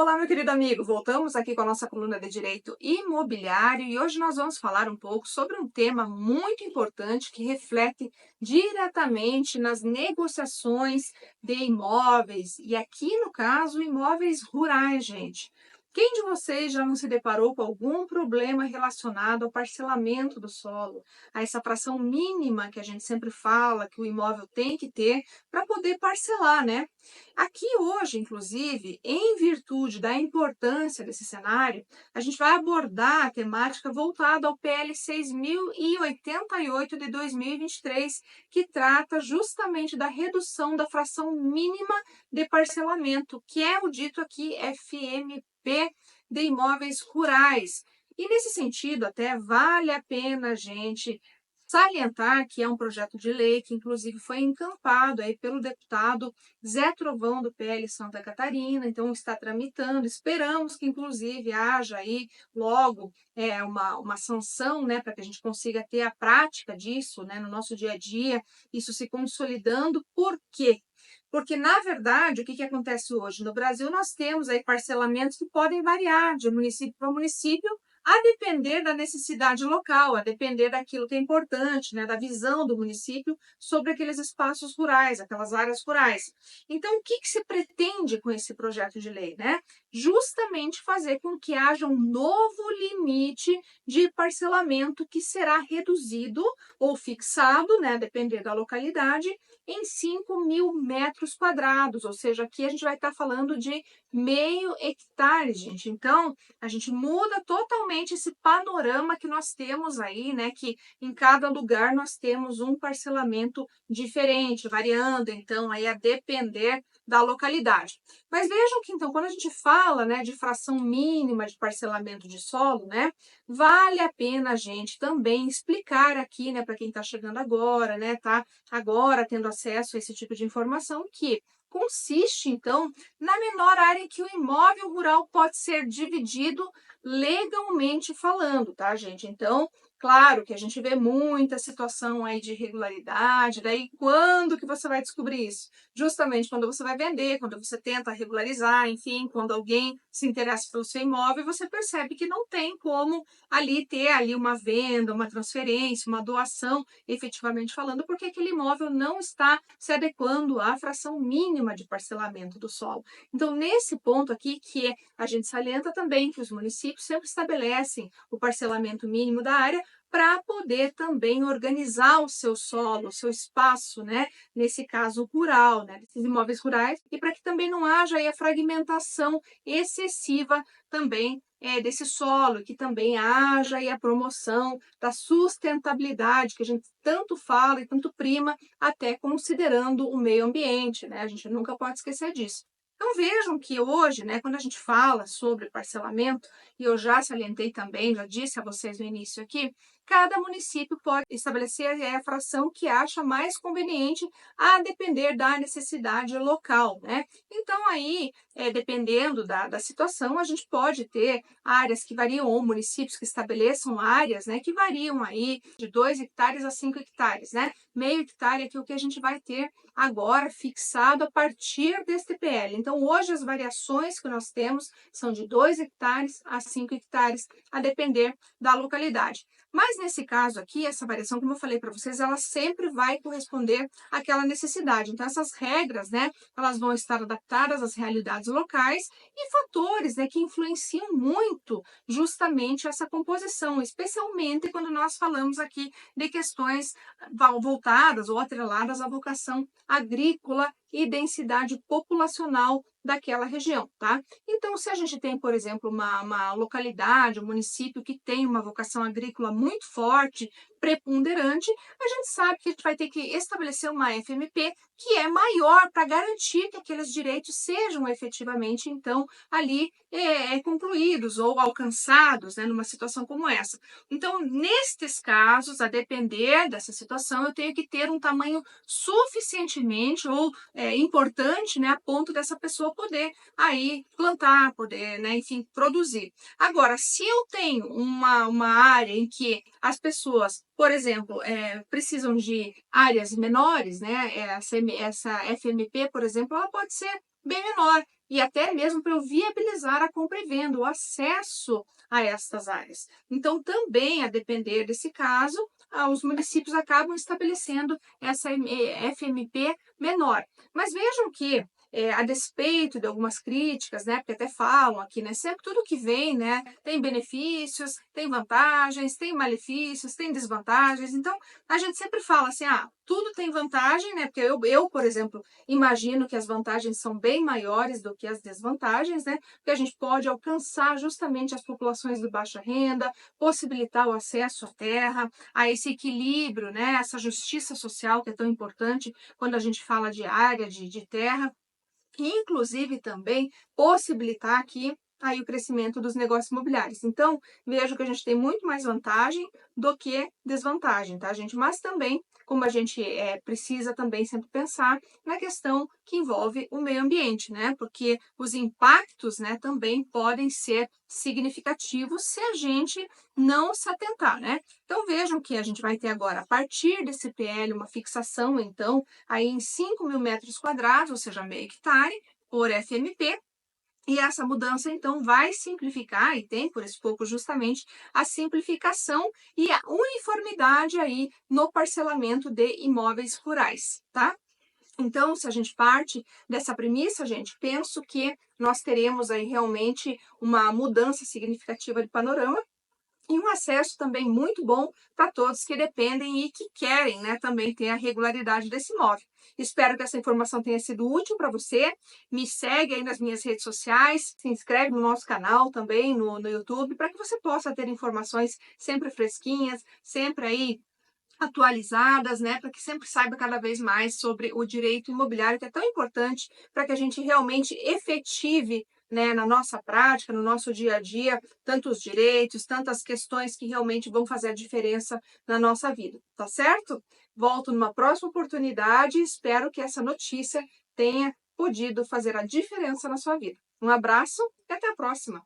Olá, meu querido amigo. Voltamos aqui com a nossa coluna de Direito Imobiliário e hoje nós vamos falar um pouco sobre um tema muito importante que reflete diretamente nas negociações de imóveis e aqui no caso imóveis rurais, gente. Quem de vocês já não se deparou com algum problema relacionado ao parcelamento do solo, a essa fração mínima que a gente sempre fala que o imóvel tem que ter para poder parcelar, né? Aqui hoje, inclusive, em virtude da importância desse cenário, a gente vai abordar a temática voltada ao PL 6.088 de 2023, que trata justamente da redução da fração mínima de parcelamento, que é o dito aqui FMP de imóveis rurais. E nesse sentido, até vale a pena a gente salientar que é um projeto de lei que, inclusive, foi encampado aí pelo deputado Zé Trovão, do PL Santa Catarina, então está tramitando. Esperamos que, inclusive, haja aí logo uma sanção, né, para que a gente consiga ter a prática disso, né, no nosso dia a dia, isso se consolidando. Por quê? Porque, na verdade, o que acontece hoje? No Brasil, nós temos aí parcelamentos que podem variar de município para município, a depender da necessidade local, a depender daquilo que é importante, né, da visão do município sobre aqueles espaços rurais, aquelas áreas rurais. Então, o que se pretende com esse projeto de lei, né? Justamente fazer com que haja um novo limite de parcelamento que será reduzido ou fixado, né, dependendo da localidade, em 5.000 metros quadrados, ou seja, aqui a gente vai estar falando de meio hectare, gente. Então, a gente muda totalmente esse panorama que nós temos aí, né? Que em cada lugar nós temos um parcelamento diferente, variando, então, aí a depender da localidade. Mas vejam que, então, quando a gente fala, né, de fração mínima de parcelamento de solo, né, vale a pena a gente também explicar aqui, né, para quem está chegando agora, né, tá agora tendo acesso a esse tipo de informação, que consiste, então, na menor área em que o imóvel rural pode ser dividido legalmente falando, tá, gente? Então, claro que a gente vê muita situação aí de irregularidade, daí quando que você vai descobrir isso? Justamente quando você vai vender, quando você tenta regularizar, enfim, quando alguém se interessa pelo seu imóvel, você percebe que não tem como ali ter ali uma venda, uma transferência, uma doação, efetivamente falando, porque aquele imóvel não está se adequando à fração mínima de parcelamento do solo. Então, nesse ponto aqui, a gente salienta também que os municípios sempre estabelecem o parcelamento mínimo da área para poder também organizar o seu solo, o seu espaço, né? Nesse caso rural, né? Desses imóveis rurais, e para que também não haja aí a fragmentação excessiva também desse solo, que também haja aí a promoção da sustentabilidade, que a gente tanto fala e tanto prima, até considerando o meio ambiente, né? A gente nunca pode esquecer disso. Então vejam que hoje, né, quando a gente fala sobre parcelamento, e eu já salientei também, já disse a vocês no início aqui, cada município pode estabelecer a fração que acha mais conveniente a depender da necessidade local, né? Então aí, dependendo da situação, a gente pode ter áreas que variam, ou municípios que estabeleçam áreas, né, que variam aí de 2 hectares a 5 hectares, né? Meio hectare aqui é o que a gente vai ter agora fixado a partir deste PL. Então, hoje as variações que nós temos são de 2 hectares a 5 hectares, a depender da localidade. Mas nesse caso aqui, essa variação, como eu falei para vocês, ela sempre vai corresponder àquela necessidade. Então, essas regras, né, elas vão estar adaptadas às realidades locais e fatores, né, que influenciam muito justamente essa composição, especialmente quando nós falamos aqui de questões voltadas ou atreladas à vocação agrícola e densidade populacional daquela região, tá? Então, se a gente tem, por exemplo, uma localidade, um município que tem uma vocação agrícola muito forte, preponderante, a gente sabe que a gente vai ter que estabelecer uma FMP que é maior para garantir que aqueles direitos sejam efetivamente, então, ali concluídos ou alcançados, né, numa situação como essa. Então, nestes casos, a depender dessa situação, eu tenho que ter um tamanho suficientemente ou importante, né, a ponto dessa pessoa poder aí plantar, poder, né, enfim, produzir. Agora, se eu tenho uma área em que as pessoas, por exemplo, precisam de áreas menores, né, essa FMP, por exemplo, ela pode ser bem menor. e até mesmo para eu viabilizar a compra e venda, o acesso a estas áreas. Então, também, a depender desse caso, os municípios acabam estabelecendo essa FMP menor. Mas vejam que, a despeito de algumas críticas, né, porque até falam aqui, né, sempre tudo que vem, né, tem benefícios, tem vantagens, tem malefícios, tem desvantagens. Então, a gente sempre fala assim, tudo tem vantagem, né, porque eu, por exemplo, imagino que as vantagens são bem maiores do que as desvantagens, né, porque a gente pode alcançar justamente as populações de baixa renda, possibilitar o acesso à terra, a esse equilíbrio, né, essa justiça social que é tão importante quando a gente fala de área, de terra, e inclusive também possibilitar aqui aí o crescimento dos negócios imobiliários. Então, vejo que a gente tem muito mais vantagem do que desvantagem, tá, gente? Mas também, como a gente precisa também sempre pensar na questão que envolve o meio ambiente, né? Porque os impactos, né, também podem ser significativos se a gente não se atentar, né? Então, vejam que a gente vai ter agora, a partir desse PL, uma fixação, então, aí em 5.000 metros quadrados, ou seja, meio hectare, por FMP, e essa mudança, então, vai simplificar, e tem por esse pouco justamente a simplificação e a uniformidade aí no parcelamento de imóveis rurais, tá? Então, se a gente parte dessa premissa, gente, penso que nós teremos aí realmente uma mudança significativa de panorama e um acesso também muito bom para todos que dependem e que querem, né, também ter a regularidade desse imóvel. Espero que essa informação tenha sido útil para você. Me segue aí nas minhas redes sociais, se inscreve no nosso canal também no YouTube, para que você possa ter informações sempre fresquinhas, sempre aí atualizadas, né, para que sempre saiba cada vez mais sobre o direito imobiliário, que é tão importante para que a gente realmente efetive, né, na nossa prática, no nosso dia a dia, tantos direitos, tantas questões que realmente vão fazer a diferença na nossa vida, tá certo? Volto numa próxima oportunidade e espero que essa notícia tenha podido fazer a diferença na sua vida. Um abraço e até a próxima!